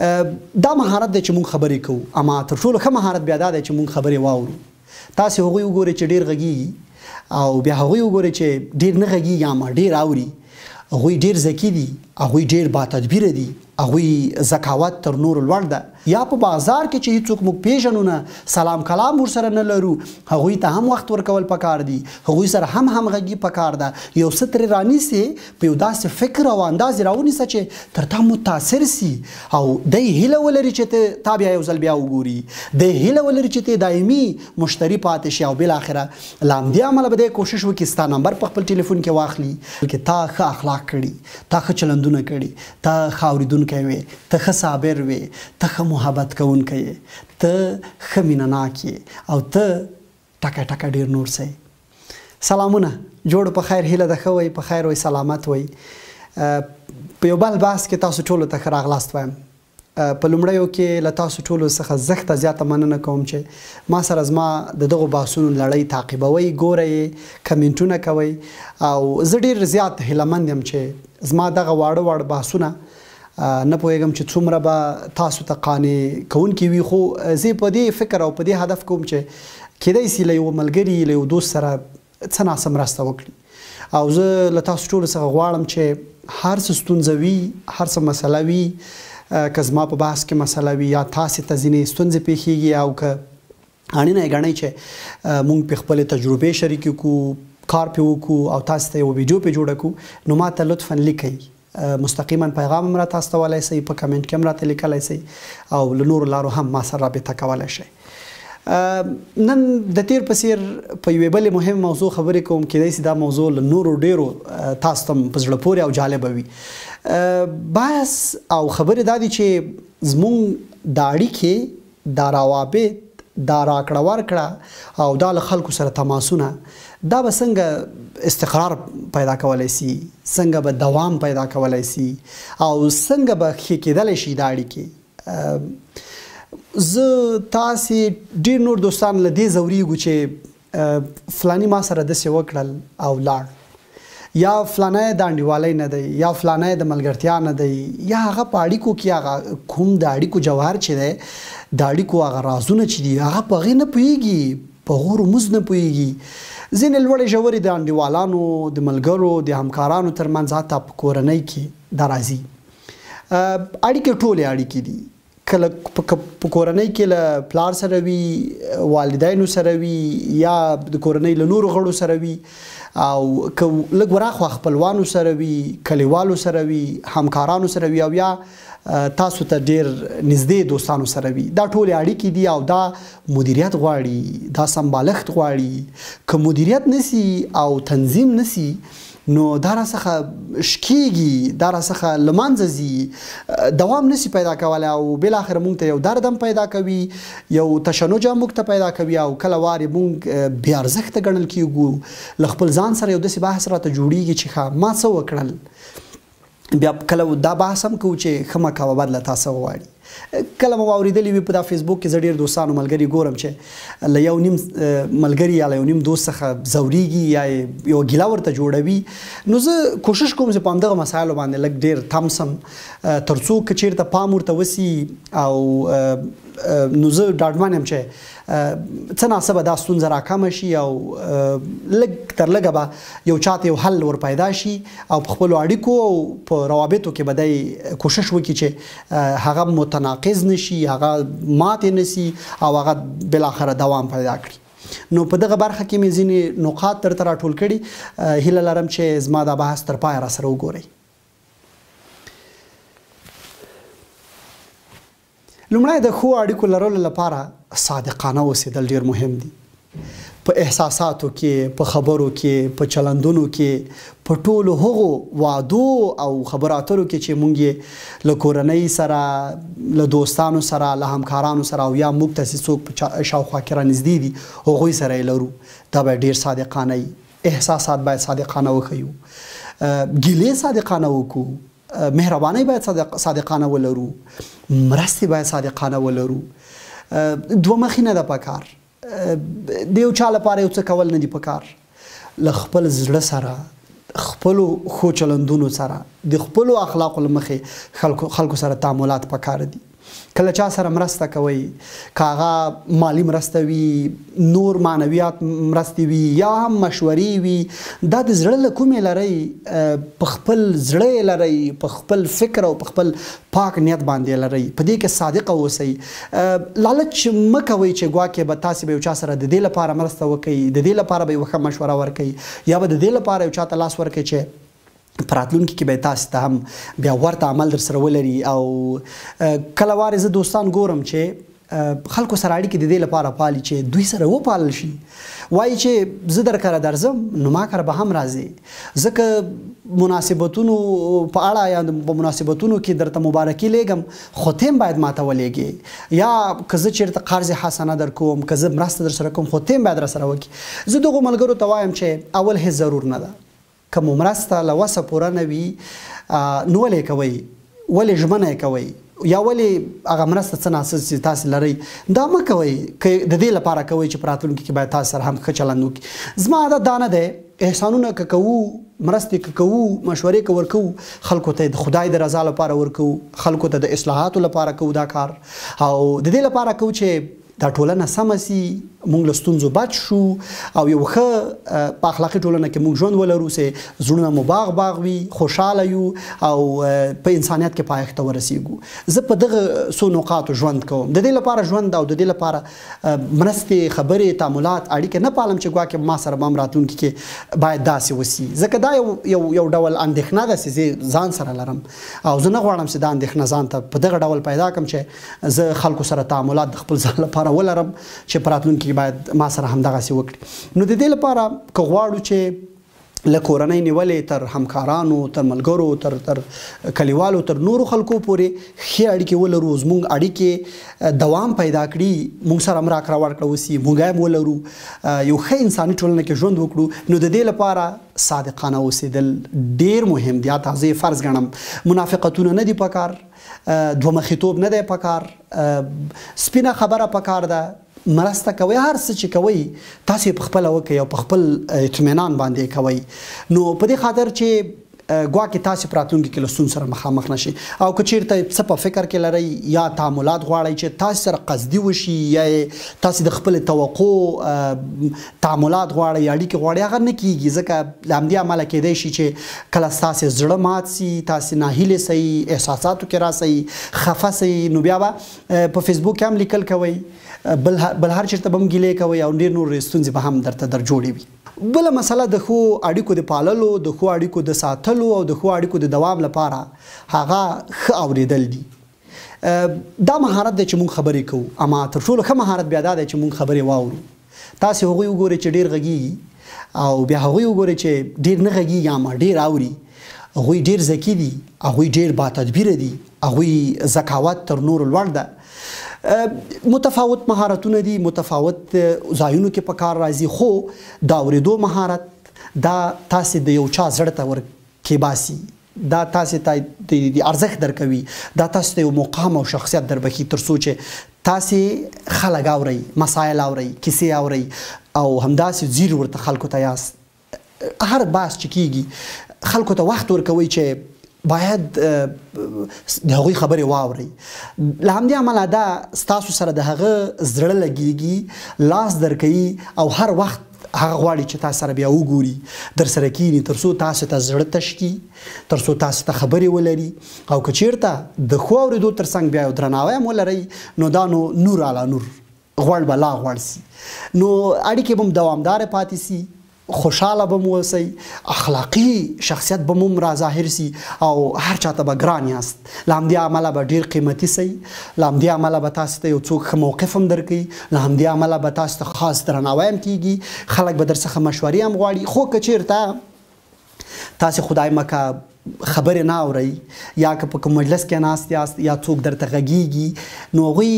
دا مهارت دی چې موږ خبرې کوو اما تر ټولو ښه مهارت بیا دا دی چې موږ خبرې واورو. تاسې هغوی وګورئ چې ډېر غږیږي او بیا هغوی وګورئ چې ډېر نه غږیږي اما ډېر اوري. هغوی ډېر ذکي دي، هغوی ډېر باتدبیره دي، هغوی ذکاوت تر نورو لوړ ده. یا په بازار کې چې هیڅوک موږ پیژنو نه، سلام کلام ورسره نه لرو، هغوی ته هم وخت ورکول پکار دي، هغوی سره هم همغږي پکار ده. یو څه ترې رانیسې په یو داسې فکر او انداز یې راونیسه چې تر تا متاثر سي او دی هیله ولري چې تا بیا یو ځل بیا وګوري، دی هیله ولري چې ته دایمي مشتری پاتې شي او بالاخره له همدې امله به دی کوشش وکړي ستا نمبر په خپل ټلیفون کې واخلي، بلکې تا ښه اخلاق کړي، تا ښه چلندونه کړي، تا ښه اورېدونکی وې، ته ښه صابر وې، ته ښه محبت کوونکی یې، ته ښه مینهناک یې او ته ټکه ټکه ډېر نور څه. سلامونه، جوړ په خیر، هیله ده ښه وئ، په خیر وئ، سلامت وئ. په یو بل بحث کې تاسو ټولو ته ښه راغلاست وایم. په لومړیو کې له تاسو ټولو څخه زښته زیاته مننه کوم چې ما سره زما د دغو بحثونو لړۍ تعقیبوئ، ګورئ، کمنټونه کوئ او زه ډېر زیات هیلهمند یم چې زما دغه واړه واړه بحثونه نه پوهېږم چې څومره به تاسو ته قانع کوونکي وي، خو زه په دې فکر او په دې هدف کوم چې کیدای سي له یو ملګري له یو دوست سره څه ناڅه مرسته وکړي. او زه له تاسو ټولو څخه غواړم چې هر څه ستونزه وي، هر څه مسله وي، که زما په بحث کې مسله وي یا تاسې ته ځینې ستونزې پیښیږي او که اړینه یې ګڼئ چې موږ پې خپلې تجربې شریکې کړو، کار پې وکړو او تاسو ته یو ویډیو پې جوړه کړو، نو ما ته لطفا لیکئ، مستقیما پیغام هم راته استولی شئ، په کمنټ کې هم راته لیکلی شئ او له نورو لارو هم ما سره رابطه کولی شئ. نن د تیر په څیر په یوې بلې مهم موضوع خبرې کوم، کیدای سي دا موضوع له نورو ډیرو تاسو ته په زړه پورې او جالبه وي. بحث او خبرې دا دي چې زموږ دا اړیکې، دا روابط، دا راکړه ورکړه او دا له خلکو سره تماسونه، دا به څنګه استقرار پیدا کولی سي، څنګه به دوام پیدا کولی سي او څنګه به ښې کیدلی شي دا اړیکې. زه تاسې ډېر نور دوستان له دې ځورېږو چې فلاني ما سره داسې وکړل او لاړ، یا فلانی د انډیوالۍ نه دی، یا فلانی د ملګرتیا نه دی، یا هغه په اړیکو کې هغه کوم د اړیکو جوهر چې دی، د اړیکو هغه رازونه چې دي هغه په هغې نه پوهېږي، په هغو رموز نه پوهېږي. ځینې لوړې ژورې د انډیوالانو، د ملګرو، د همکارانو ترمنځ حتی په کورنۍ کې دا راځي. اړیکې ټولې اړیکې دي، کله په کورنۍ کې له پلار سره وي، والدینو سره وي، یا د کورنۍ له نورو غړو سره وي، او که لږ وراخوا خپلوانو سره وي، کلیوالو سره وي، همکارانو سره وي، او یا تاسو ته ډېر نږدې دوستانو سره وي. دا ټولې اړیکې دي او دا مدیریت غواړي، دا سمبالښت غواړي. که مدیریت نسی او تنظیم نسی نو دا راڅخه شکیږي، دا راڅخه له منځه ځي، دوام نسی پیدا کولی او بالاخره موږ ته یو درد هم پیدا کوي، یو تشنج هم موږ ته پیدا کوي او کله وارې موږ بې ارزښته ګڼل کیږو. له خپل ځان سره یو داسې بحث راته جوړیږي چې ښه ما څه وکړل، بیا کله دا بحث هم کوو چې ښه مه کوه بدله تا څه غواړي. کله مو اورېدلي وي په دا فیسبوک کې زه ډېر دوستانو ملګري ګورم چې له یو نیم ملګري یا له یو نیم دوست څخه ځورېږي یا یو ګیله ورته جوړوي. نو زه کوشش کوم چې په همدغه مسایلو باندې لږ ډېر تم سم، تر څو که چېرته پام ورته وسي او نو زه ډاډمن یم چې څه ناڅه به دا ستونزه راکمه شي او لږ تر لږه به یو چاته یو حل ور پیدا شي او په خپلو اړیکو او په روابطو کې به دی کوشش وکړي چې هغه متناقض نشي، هغه ماتې نشي او هغه بالاخره دوام پیدا کړي. نو په دغه برخه کې مې ځینې نقاط درته راټول کړي، هیله لرم چې زما دا بحث تر پایه راسره وګورئ. لومړی د ښو اړیکو لرلو لپاره صادقانه اوسېدل ډېر مهم دي. په احساساتو کې، په خبرو کې، په چلندونو کې، په ټولو هغو وعدو او خبرو اترو کې چې موږ یې له کورنۍ سره، له دوستانو سره، له همکارانو سره او یا موږ ته چې څوک په شاوخوا کې رانږدې دي هغوی سره یې لرو، دا باید ډېر صادقانه وي. احساسات باید صادقانه وښیو، ګیلې صادقانه وکړو، مهرباني باید صادقانه ولرو، مرستې باید صادقانه ولرو. دوه مخي نه ده پکار، د یو چا لپاره یو څه کول نه دي پکار. له خپل زړه سره، خپلو ښو چلندونو سره، د خپلو اخلاقو له مخې خلکو سره تعاملات پکار دي. کله چا سره مرسته کوئ که هغه مالی مرسته وي نور معنویات مرستې وي یا هم مشورې وي دا د زړه له کومې لرئ په خپل زړه یې لرئ په خپل فکر او په خپل پاک نیت باندې لرئ په دې کې صادقه اوسئ لالچ مه کوئ چې ګواکې به تاسې به یو چا سره د دې لپاره مرسته وکئ د دې لپاره به یو ښه مشوره ورکئ یا به د دې لپاره یو چا ته لاس ورکئ چې په راتلونکي کې به تاسو ته هم بیا ورته عمل در سره ولري او کله وارې زه دوستان ګورم چې خلکو سره اړیکې د دې لپاره پالي چې دوی سره وپالل شي وایي چې زه در کره درځم نو ما کره به هم راځي ځکه مناسبتونو په اړه یا په مناسبتونو کې درته مبارکي لیږم خو ته هم باید ماته ولېږې یا که زه چېرته قرض حسنه در کوم که زه مرسته در سره کوم خو ته هم باید را سره وکړي زه دغو ملګرو ته وایم چې اول هېڅ ضرور نه ده که مو مرسته له وسه پوره نه وي نو ولې کوئ ولې ژمنه یې کوئ یا ولې هغه مرسته څه ناڅه چې تاسې لرئ دا مه کوئ که د دې لپاره کوئ چې په راتلونکي کې باید تاسو سره هم ښه چلند وکړي زما عادت دا نه دی احسانونه که کوو مرستې که کوو مشورې که ورکوو خلکو ته د خدای د رضا لپاره ورکوو خلکو ته د اصلاحاتو لپاره کوو دا کار او د دې لپاره کوو چې دا ټولنه سمه سي موږ له ستونزو بچ شو او یو ښه په اخلاقي ټولنه کې موږ ژوند ولرو چې زړونه مو باغ وي خوشحاله یو او په انسانیت کې پایښت ته ورسیږو زه په دغه څو نقاطو ژوند کوم د دې لپاره ژوند او د دې لپاره مرستې خبرې تعاملات اړیکې نه پالم چې ګواکې ما سره به هم راتلونکي کې باید داسې وسي ځکه دا یو ډول اندېښنه ده چې زه ځان سره لرم او زه نه غواړم چې دا اندېښنه ځان ته په دغه ډول پیدا کړم چې زه خلکو سره تعاملات د خپل ځان لپاره ولرم چې په راتلونکي باید ما سره همدغسې وکړي نو د دې لپاره که غواړو چې له کورنۍ نیولې تر همکارانو تر ملګرو تر کلیوالو تر نورو خلکو پورې ښې اړیکې ولرو زموږ اړیکې دوام پیدا کړي موږ سره هم راکړه ورکړه وسي موږ هم ولرو یو ښه انساني ټولنه کې ژوند وکړو نو د دې لپاره صادقانه اوسېدل ډېر مهم دی تاسو یې فرض ګڼم منافقتونه نه دي پکار دوه مخیتوب نه دی پکار سپینه خبره پکار ده مرسته کوي هر څه چې کوي تاسو په خپل وکي او په خپل اطمینان باندې کوي نو په دې خاطر چې ګواکې تاسو په راتلونکي کې له ستونزو سره مخامخ نشئ او که چیرته څه په فکر کې لرئ یا تعاملات غواړئ چې تاسو سره قصدي وشي یا تاسو د خپل توقع تعاملات غواړئ یا اړیکې غواړئ هغه نه کیږي ځکه له همدې امله کیدای شي چې کله ستاسې زړه مات سي تاسې ناهیلې سئ احساساتو کې راسئ خفه سئ نو بیا به په فیسبوک کې هم لیکل کوئ بل هر چیرته به هم ګیلې کوئ او ډېر نور ستونزې به هم درته در جوړې وي بله مسله د ښو اړیکو د پاللو د ښو اړیکو د ساتلو او د ښو اړیکو د دوام لپاره هغه ښه اورېدل دي دا مهارت دی چې موږ خبرې کوو اما تر ټولو ښه مهارت بیا دا دی چې موږ خبرې واورو تاسې هغوی وګورئ چې ډېر غږیږي او بیا هغوی وګورئ چې ډېر نه غږیږي اما ډېر اوري هغوی ډېر ذکي دي هغوی ډېر باتدبیره دي هغوی ذکاوت تر نورو لوړ ده متفاوت مهارتونه دي متفاوت ځایونو کې په کار راځي خو دا اورېدو مهارت دا تاسې د یو چا زړه ته ورکېباسي دا تاسې ته د ارزښت درکوي دا تاسې ته یو مقام او شخصیت دربخي تر څو چې تاسې خلک اورئ مسایل اورئ کیسې اورئ او همداسې ځیر ورته خلکو ته یاست هر بحث چې کیږي خلکو ته وخت ورکوئ چې باید د هغوی خبرې واورئ له همدې امله دا ستاسو سره د هغه زړه لګیږي لاس درکوي او هر وخت هغه غواړي چې تاسو سره بیا وګوري در سره کینی تر څو تاسو ته زړه تش کړي تر څو تاسو ته خبرې ولري او که چیرته د ښو اورېدو تر څنګ بیا یو درناوی هم ولرئ نو دا نو نور علی نور غوړ به لا غوړ سي نو اړیکې به هم دوامداره پاتې سي خوشحاله به مو اوسئ اخلاقي شخصیت به مو را ظاهر سي او هر چاته به ګران یاست له همدې امله به ډېر قیمتي سئ له همدې امله به تاسو ته یو څوک ښه موقف هم درکوي له همدې امله به تاسو ته خاص درناوی هم کیږي خلک به در څخه مشورې هم غواړي خو که چیرته تاسو خدای مکه خبرې نه اورئ یا که په کوم مجلس کې ناست یاست یا څوک درته غږیږي نو هغوی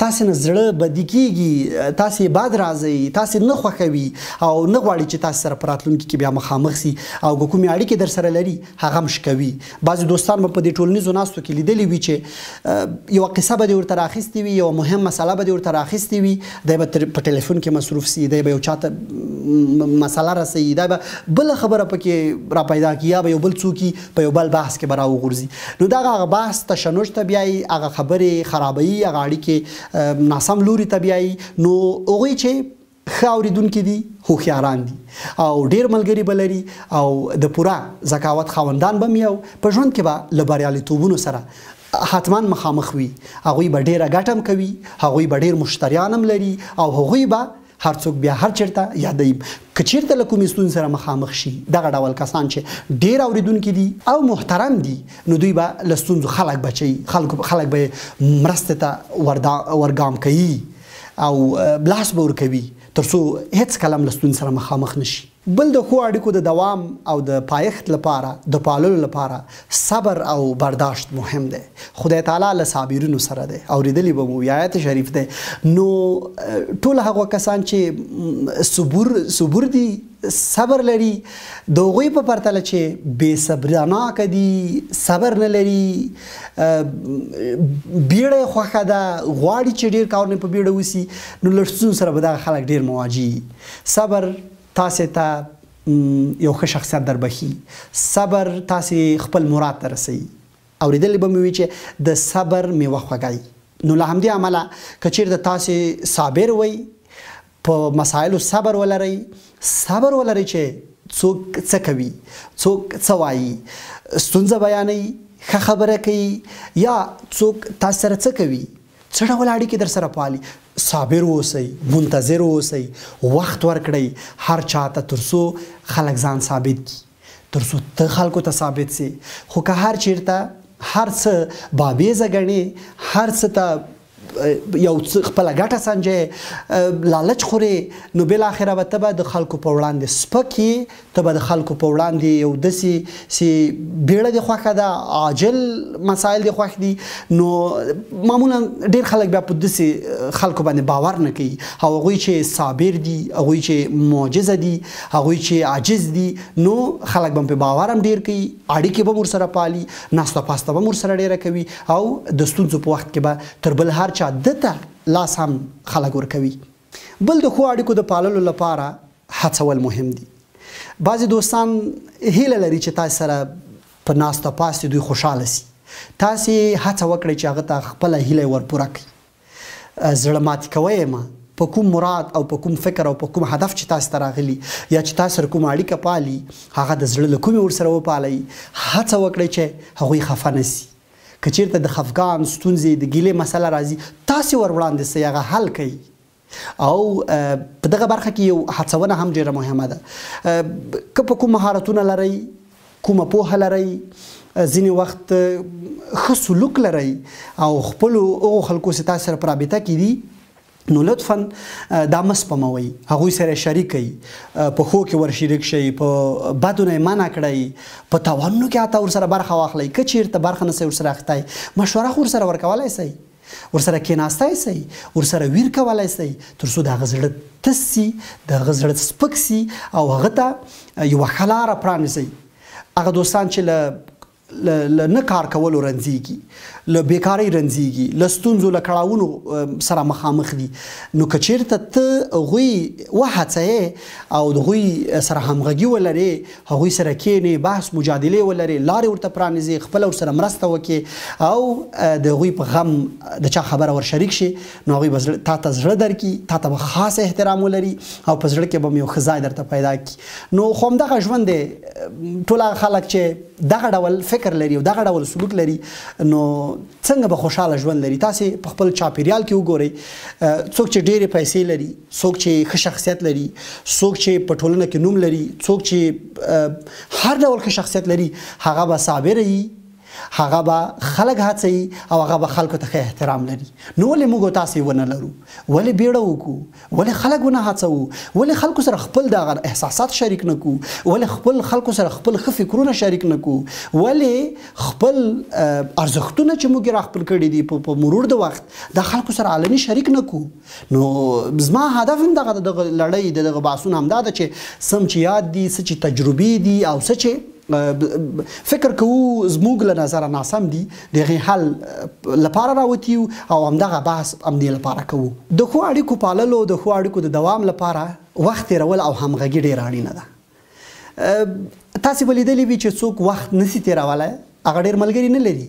تاسې نه زړه بدي کیږي تاسې بد راځئ تاسې نه خوښوي او نه غواړي چې تاسې سره په راتلونکي کې بیا مخامخ سي او که کومې اړیکې در سره لري هغه هم شکوي بعضې دوستان به په دې ټولنیزو ناستو کې لیدلي وي چې یوه قصه به دې ورته راخیستې وي یوه مهم مسله به دې ورته راخیستې وي دی به په ټلیفون کې مصروف سي دی به یو چاته مسله رسوي دی به بله خبره پکې را پیدا کړي بیا به یو بل څوک په یو بل بحث کې به راوغورځي نو دغه هغه بحث تشنج ته بیایي هغه خبرې خرابوي هغه اړیکې ناسم لوري ته بیایي نو هغوی چې ښه اورېدونکي دي هوښیاران دي او ډېر ملګري به لري او د پوره ذکاوت خاوندان به وي او په ژوند کې به له بریالیتوبونو سره حتما مخامخ وي هغوی به ډېره ګټه هم کوي هغوی به ډېر مشتریان هم لري او هغوی به هر څوک بیا هر چیرته یادوي که چیرته له کومې ستونزې سره مخامخ شي دغه ډول کسان چې ډېر اورېدونکي دي او محترم دي نو دوی به له ستونزو خلک بچوي خلک به مرستې ته ورګام کوي او لاس به ورکوي تر څو هیڅ کله هم له ستونزې سره مخامخ نشي بل د ښو اړیکو د دوام او د پایښت لپاره د پاللو لپاره صبر او برداشت مهم دی خدای تعالی له صابرینو سره دی اورېدلی به مو آیت شریف دی نو ټول هغه کسان چې صبور دي صبر لري د هغوی په پرتله چې بې صبرناکه دي صبر نه لري بیړه یې خوښه ده غواړي چې ډېر کارونه په بیړه وسي نو له ستونزو سره به دغه خلک ډېر مواجه صبر تاسې ته یو ښه شخصیت در بخي صبر تاسې خپل مراد ته رسوي اورېدلی به مې وي چې د صبر میوه خوږی نو له همدې امله که چېرته تاسې صابر وئ په مسایلو صبر ولرئ چې څوک څه کوي څوک څه وایي ستونزه بیانوي ښه خبره کوي یا څوک تاسو سره څه کوي څه ډول اړیکې در سره پالي صابر اوسئ منتظر اوسئ وخت ورکړئ هر چاته تر څو خلک ځان ثابت کړي تر څو ته خلکو ته ثابت سي خو که هر چیرته هر څه بابیزه ګڼې هر څه ته یو خپله ګټه سنجې لالچ خورې نو بالاخره به ته به د خلکو په وړاندې سپک یې ته به د خلکو په وړاندې یو داسې بیړه دې خوښه ده عاجل مسایل دې خوښ دي نو معمولا ډېر خلک بیا په داسې خلکو باندې باور نه کوي او هغوی چې صابر دي هغوی چې معجزه دي هغوی چې عاجز دي نو خلک به پرې باور هم ډېر کوي اړیکې به ورسره پالي ناسته پاسته به ورسره ډېره کوي او د ستونزو په وخت کې به تر بل هر چا دته لاس هم خلک ورکوي بل د ښو اړیکو د پاللو لپاره هڅول مهم دي بعضې دوستان هیله لري چې تاسې سره په ناسته پاستې دوی خوشحاله سي تاسې هڅه وکړئ چې هغه ته خپله هیله ورپوره کړئ زړه ماتې کوئ یې مه په کوم مراد او په کوم فکر او په کوم هدف چې تاسو ته راغلي یا چې تاسو سره کومه اړیکه پالي هغه د زړه له کومې ورسره وپالئ هڅه وکړئ چې هغوی خفه نه سي که چیرته د خفګان ستونزې د ګیلې مسله راځي تاسې ور وړاندې سئ هغه حل کوي او په دغه برخه کې یو هڅونه هم ډېره مهمه ده که په کوم مهارتونه لرئ کومه پوهه لرئ ځینې وخت ښه سلوک لرئ او خپلو هغو خلکو چې تاسو سره په رابطه کې دي نو لطفا دا مه سپموئ هغوی سره شریک کړئ په ښو کې ور شریک شئ په بدو نه یې منع کړئ په تاوانونو کې حتی ورسره برخه واخلئ که چیرته برخه نه سئ ورسره اخیستی مشوره خو ورسره ورکولی سئ ورسره کېناستی سئ ورسره ویر کولی سئ تر څو د هغه زړه تس سي د هغه زړه سپک سي او هغه ته یوه ښه لاره پرانیسئ هغه دوستان چې له نه کار کولو رنځېږي له بیکارۍ رنځېږي له ستونزو له کړاوونو سره مخامخ دي نو که چیرته ته هغوی وهڅوې او د هغوی سره همغږي ولرې هغوی سره کښېنې بحث مجادلې ولرې لارې ورته پرانیزې خپله ورسره مرسته وکړې او د هغوی په غم د چا خبره ور شریک شي نو هغوی به تا ته زړه درکړي تا ته به خاص احترام ولري او په زړه کې به یو ښه ځای درته پیدا کړي نو خو همدغه ژوند دی ټول هغه خلک چې دغه ډول فکر لري او دغه ډول سلوک لري نو څنګه به خوشحاله ژوند لري تاسې په خپل چاپیریال کې وګورئ څوک چې ډېرې پیسې لري څوک چې ښه شخصیت لري څوک چې په ټولنه کې نوم لري څوک چې هر ډول ښه شخصیت لري هغه به صابره وي هغه به خلک هڅوي او هغه به خلکو ته ښه احترام لري نو ولې موږ تاسې ونه لرو ولې بیړه وکړو ولې خلک ونه هڅوو ولې خلکو سره خپل دغه احساسات شریک نه کړو ولې خپل خلکو سره خپل ښه فکرونه شریک نه کړو ولې خپل ارزښتونه چې موږ را خپل کړي دي په مرور د وخت د خلکو سره علني شریک نه کړو نو زما هدف هم دغه لړۍ دغه بحثونه همدا ده چې څه چې یاد دي څه چې تجربې دي او څه چې فکر کوو زموږ له نظره ناسم دي د هغې حل لپاره راوتي او همدغه بحث همدې لپاره کوو د ښو اړیکو پاللو د ښو اړیکو د دوام لپاره وخت تېرول او همغږي ډېره اړینه ده تاسې به لیدلی وي چې څوک وخت نسي تېرولی هغه ډېر ملګري نه لري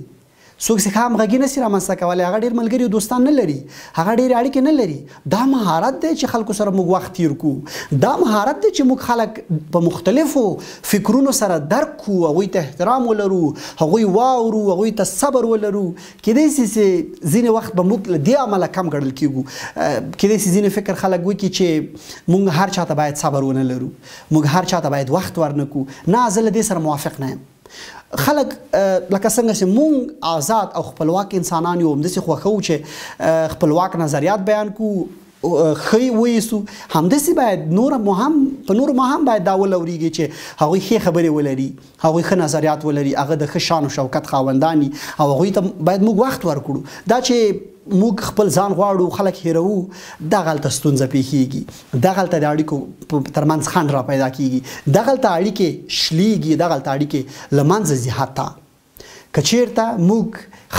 څوک چې ښه همغږي نسي رامنځته کولی هغه ډېر ملګري او دوستان نه لري هغه ډېرې اړیکې نه لري دا مهارت دی چې خلکو سره موږ وخت تیر کړو دا مهارت دی چې موږ خلک په مختلفو فکرونو سره درک کړو هغوی ته احترام ولرو هغوی واورو هغوی ته صبر ولرو کیدای شي چې ځینې وخت به موږ له دې امله کم ګڼل کیږو کیدای شي ځینې فکر خلک وکړي چې موږ هر چاته باید صبر ونه لرو موږ هر چاته باید وخت ورنه کړو نه زه له دې سره موافق نه یم خلک لکه څنګه چې مونږ آزاد او خپلواک انسانان یو همداسې خوښوو چې خپلواک نظریات بیان کړو ښه ویسو همداسې باید په نورو ما هم باید دا ولورېږي چې هغوی ښې خبرې ولري هغوی ښه نظریات ولري هغه د ښه شان و شوکت خاوندان وي او هغوی ته باید موږ وخت ورکړو دا چې موږ خپل ځان غواړو خلک هیروو دغلته ستونزه پیښیږي دغلته د اړیکو ترمنځ خنډ را پیدا کیږي دغلته اړیکې شلیږي دغلته اړیکې له منځه ځي حتی که چیرته موږ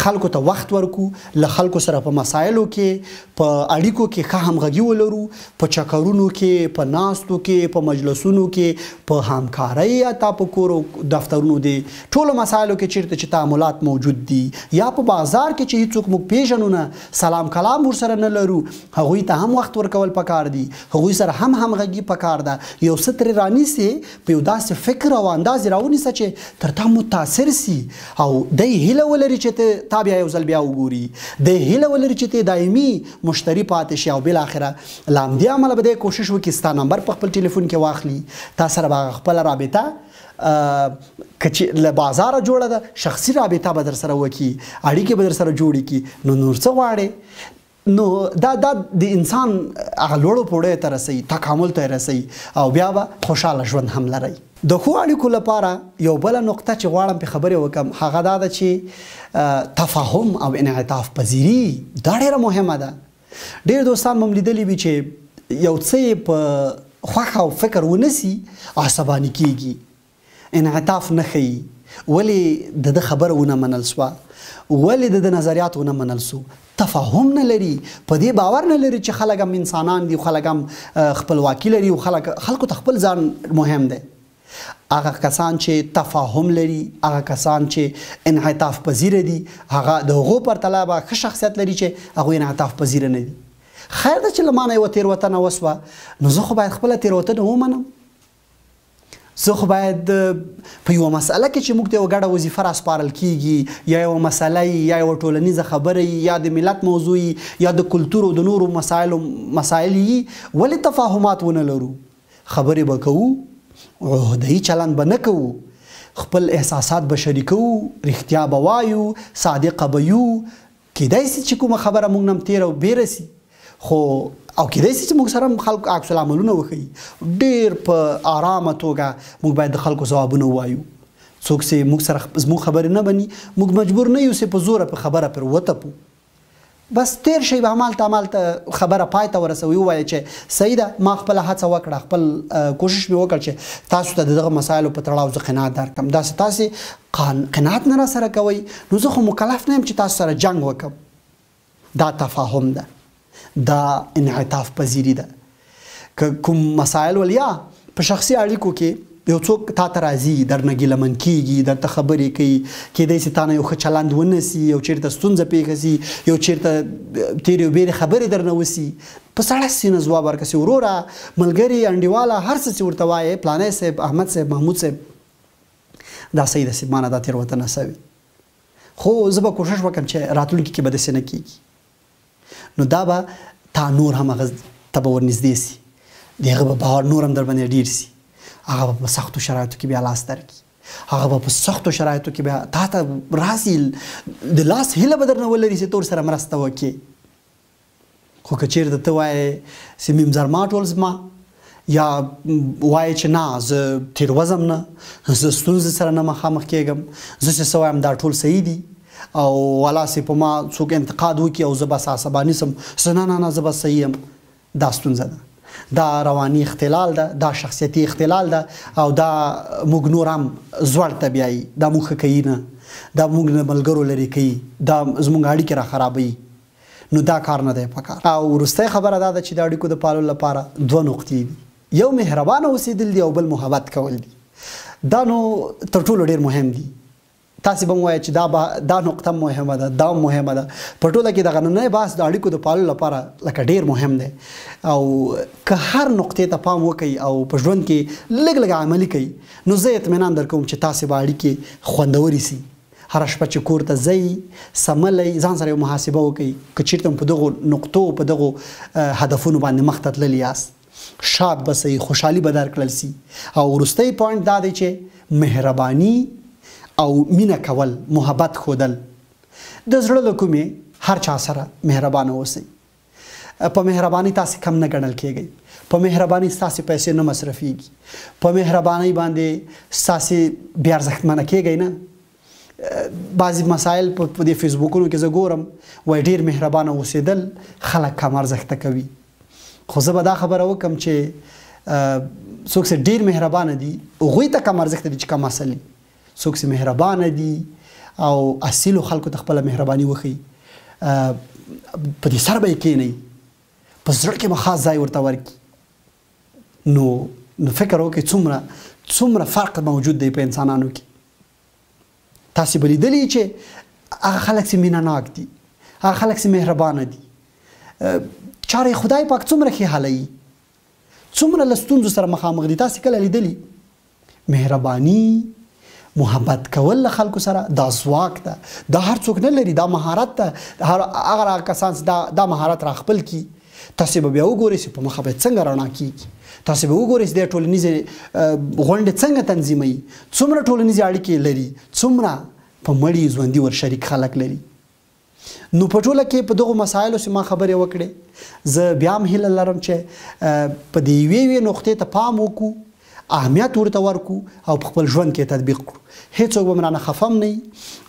خلکو ته وخت ورکړو له خلکو سره په مسایلو کې په اړیکو کې ښه همغږي ولرو په چکرونو کې په ناستو کې په مجلسونو کې په همکارۍ یا په کورو دفترونو دي ټولو مسایلو کې چیرته چې تعاملات موجود دي یا په بازار کې چې هیڅوک موږ پیژنو نه سلام کلام ورسره نه لرو هغوی ته هم وخت ورکول پکار دي هغوی سره هم همغږي پکار ده یو څه ترې رانیسي په یو داسې فکر او انداز راونیسه چې تر تا متاثر سي او دی هیله ولري چې تا بیا یو ځل بیا وګوري دی هیله ولري چې ته دایمي مشتری پاتې شي او بالاخره له همدې امله به دی کوشش وکړي ستا نمبر په خپل ټلیفون کې واخلي تا سره به خپله رابطه که چې له بازاره جوړه ده شخصي رابطه به در سره وکړي اړیکې به در سره جوړې کړي نو نور څه غواړې نو دا د انسان هغه لوړو پوړیو ته رسوي تکامل ته رسوي او بیا به خوشحاله ژوند هم لرئ د ښو اړیکو لپاره یو بله نقطه چې غواړم پې خبرې وکړم هغه دا ده چې تفاهم او انعطاف پذیري دا ډېره مهمه ده ډېر دوستان مو لیدلي وي چې یو څه یې په خوښه او فکر ونسي عصباني کیږي انعطاف نه ښیي ولې د ده خبره ونه منل سوه ولې د ده نظریات ونه منل سو تفاهم نه لري په دې باور نه لري چې خلک هم انسانان دي خلک هم خپلواکي لري او خلکو ته خپل ځان مهم دی هغه کسان چې تفاهم لري هغه کسان چې انعطاف پذیره دي هغه د هغو پرتله به ښه شخصیت لري چې هغوی انعطاف پذیره نه دي خیر ده چې له ما نه یوه تېروتنه وسوه نو زه خو باید خپله تېروتنه ومنم زه خو باید په یوه مسئله کې چې موږ ته یوه ګډه وظیفه راسپارل کیږي یا یوه مسئله یا یوه ټولنیزه خبره یا د ملت موضوع یا د کلتور او د نورو مسایل ولې تفاهمات ونه لرو خبرې به کوو عهده‌ایي چلند به نه کوو خپل احساسات به شریکو رښتیا به وایو صادقه به یو کیدای شي چې کومه خبره موږ نه هم تېره او بیره سي خو او کیدای شي چې موږ سره هم خلکو عکس العملونه وښیي ډېر په آرامه توګه موږ باید د خلکو ځوابونه ووایو څوک چې موږ سره زموږ خبرې نه بني موږ مجبور نه یو چې په زوره په خبره پر وتپو بس تیر شي به همالته خبره پای ته ورسوي ووایي چې صحیح ده ما خپله هڅه وکړه خپل کوشش مې وکړ چې تاسو ته د دغه مسایلو په تړاو زه قناعت درکړم داسې تاسې قناعت نه راسره کوئ نو زه خو مکلف نه یم چې تاسو سره جنګ وکړم دا تفاهم ده دا انعطاف پذیری ده که کوم مسایل ولیا په شخصي اړیکو کې یو څوک تا ته راځي درنه ګیلمن کیږي درته خبرې کوي کیدای شي تا نه یو ښه چلند ونسي یو چیرته ستونزه پیښه سي یو چیرته تیرې او بیرې خبرې درنه وسي په سړه سینه ځواب ورکړه وروره ملګري انډیواله هر څه چې ورته وایې پلانی صاحب احمد صاحب محمود صاحب دا صحیح ده صاحب ما نه دا تېروتنه سوې خو زه به کوشش وکړم چې راتلونکي کې به داسې نه کیږي نو دا به تا نور هم هغه ته به ورنږدې سي د هغه به باور نور هم در باندې ډېر سي هغه به په سختو شرایطو کې بیا لاس درکړي هغه به په سختو شرایطو کې بیا تا ته راسي د لاس هیله به درنه ولري چې تور سره مرسته وکړي خو که چېرته ته وایې چې میم زرما ټول زما یا وایې چې نه زه تېروځم نه زه ستونزې سره نه مخامخ کېږم زه چې څه وایم دا ټول صحیح دي او والا چې په ما څوک انتقاد وکړي او زه بس عصباني سم زه نه زه بس صحیح یم دا ستونزه ده دا رواني اختلال ده دا شخصیتي اختلال ده او دا موږ نور هم زوړ ته بیایي دا موږ ښه کوي نه دا موږ نه ملګرو لرې کوي دا زموږ اړیکې را خرابوي نو دا کار نه دی پکار او وروستی خبره دا ده چې د اړیکو د پاللو لپاره دوه نقطې دي یو مهربانه اوسېدل دي او بل محبت کول دي دا نو تر ټولو ډېر مهم دي. تاسې به ووایئ چې دا نقطه مهمه ده، دا مهمه ده. په ټوله کې د نننی بحث د اړیکو د پاللو لپاره لکه ډېر مهم دی، او که هر نقطې ته پام وکړئ او په ژوند کې لږ لږ عملي کوئ، نو زه اطمینان درکوم چې تاسې به اړیکې خوندورې سي. هره شپه چې کور ته ځئ، سملی ځان سره یو محاسبه وکړئ، که چېرته په دغو نقطو په دغو هدفونو باندې مخ ته تللي یاست، شاد به سئ، خوشحالي به درکړل سي. او وروستی پوینټ دا دی چې مهرباني او مینه کول، محبت ښودل. د زړه له کومې هر چا سره مهربانه اوسئ. په مهرباني تاسې کم نه ګڼل کیږئ، په مهرباني ستاسې پیسې نه مصرفیږي، په مهرباني باندې ستاسې بې ارزښتمنه کیږئ نه. بعضې مسایل په دې فیسبوکونو کې زه ګورم، وایي ډېر مهربانه اوسېدل خلک کم ارزښته کوي. خو زه به دا خبره وکړم چې څوک چې ډېر مهربانه دي هغوی ته کم ارزښته دي چې کم اصلي. څوک چې مهربانه دي او اصیلو خلکو ته خپله مهرباني وښیي، په دې سر به یې کښېنئ، په زړه کې به خاص ځای ورته ورکړي. نو فکر وکړئ څومره فرق موجود دی په انسانانو کې. تاسې به لیدلي چې هغه خلک چې مینه ناک دي، هغه خلک چې مهربانه دي، چارې خدای پاک څومره ښې حالوي، څومره له ستونزو سره مخامخ دي. تاسې کله لیدلي مهرباني، محبت کول له خلکو سره، دا ځواک ده، دا هر څوک نه لري، دا مهارت ده. هغه کسان چې دا مهارت را خپل کړي، تاسې به بیا وګورئ چې په مخه به څنګه رڼا کېږي. تاسې به وګورئ چې د ټولنیزې غونډې څنګه تنظیموي، څومره ټولنیزې اړیکې لري، څومره په مړي ژوندي ور شریک خلک لري. نو په ټوله کې په دغو مسایلو چې ما خبرې وکړې، زه بیا هم هیله لرم چې په دې یوې نقطې ته پام وکړو، اهمیت ورته ورکړو او په خپل ژوند کې تطبیق کړو. هیڅوک به رانه خفه هم نه وي.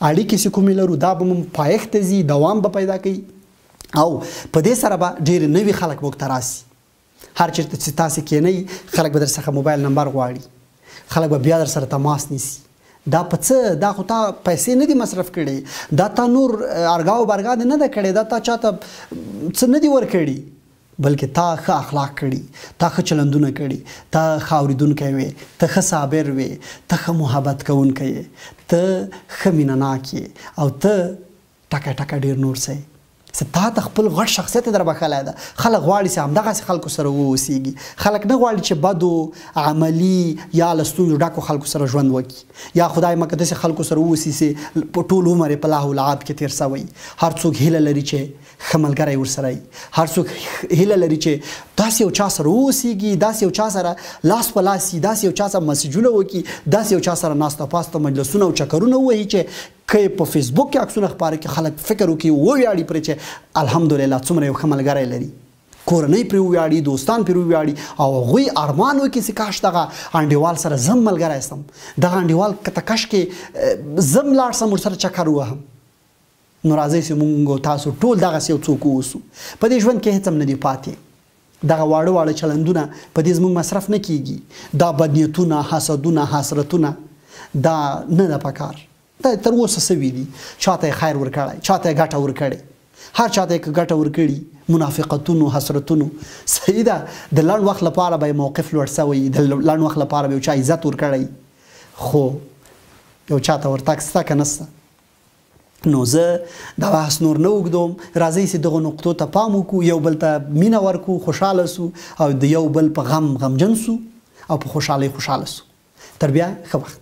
اړیکې چې کومې لرو دا به مو پایښت ته ځي، دوام به پیدا کوي، او په دې سره به ډېر نوي خلک موږ ته راسي. هر چېرته چې تاسې کښېنئ، خلک به در څخه موبایل نمبر غواړي، خلک به بیا در سره تماس نیسي. دا په څه؟ دا خو تا پیسې نه دي مصرف کړي، دا تا نور ارګا و برګا دې نه ده کړې، دا تا چاته څه نه دي ورکړي، بلکې تا ښه اخلاق کړي، تا ښه چلندونه کړي، تا ښه اورېدونکی وې، ته ښه صابر وې، ته ښه محبت کوونکی یې، ته ښه مینه ناک یې، او ته ټکه ټکه ډېر نور څه یې. تا ته خپل غټ شخصیت در بخلی ده. خلک غواړي چې همدغسې خلکو سره واوسېږي. خلک نه غواړي چې بدو عملي یا له ستونزو ډکو خلکو سره ژوند وکړي، یا خدای مکه داسې خلکو سره واوسي چې په ټول عمر یې په لهو لعب کې تېر سوی. هر څوک هیله لري چې ښه ملګری ورسره وي، هر څوک هیله لري چې داسې یو چا سره واوسېږي، داسې یو چا سره لاس په لاس سي، داسې یو چا سره مسیجونه وکړي، داسې یو چا سره ناسته پاسته مجلسونه او چکرونه ووهي چې که په فیسبوک کې عکسونه خپاره کړي، خلک فکر وکړي وویاړي پرې چې الحمدلله څومره یو ښه ملګری لري، کورنۍ پرې وویاړي، دوستان پرې وویاړي، او هغوی ارمان وکړي چې کاش دغه انډیوال سره زه هم ملګری شم، دغه انډیوال که ته کش کې زه هم لاړ شم ورسره چکر ووهم. نو راځئ چې موږ تاسو ټول دغسې یو څوک واوسو. په دې ژوند کې هېڅ هم نه دي پاتې. دغه واړه واړه چلندونه په دې زموږ مصرف نه کیږي. دا بدنیتونه، حسدونه، حسرتونه، دا نه ده پکار. دا تر اوسه سوي دي. چاته یې خیر ورکړی، چاته یې ګټه ورکړې، هر چاته یې که ګټه ورکړي، منافقتونو، حسرتونو. صحیح ده، د لنډ وخت لپاره به یې موقف لوړ سوی، د لنډ وخت لپاره به یو چا عزت ورکړی، خو یو چاته ورتګ شته که نشته. نو زه دا بحث نور نه اوږدوم. راځئ چې دغو نقطو ته پام وکړو، یو بل ته مینه ورکړو، خوشحاله سو، او د یو بل په غم غمجن سو، او په خوشحالۍ خوشحاله سو. تر بیا ښه وخت.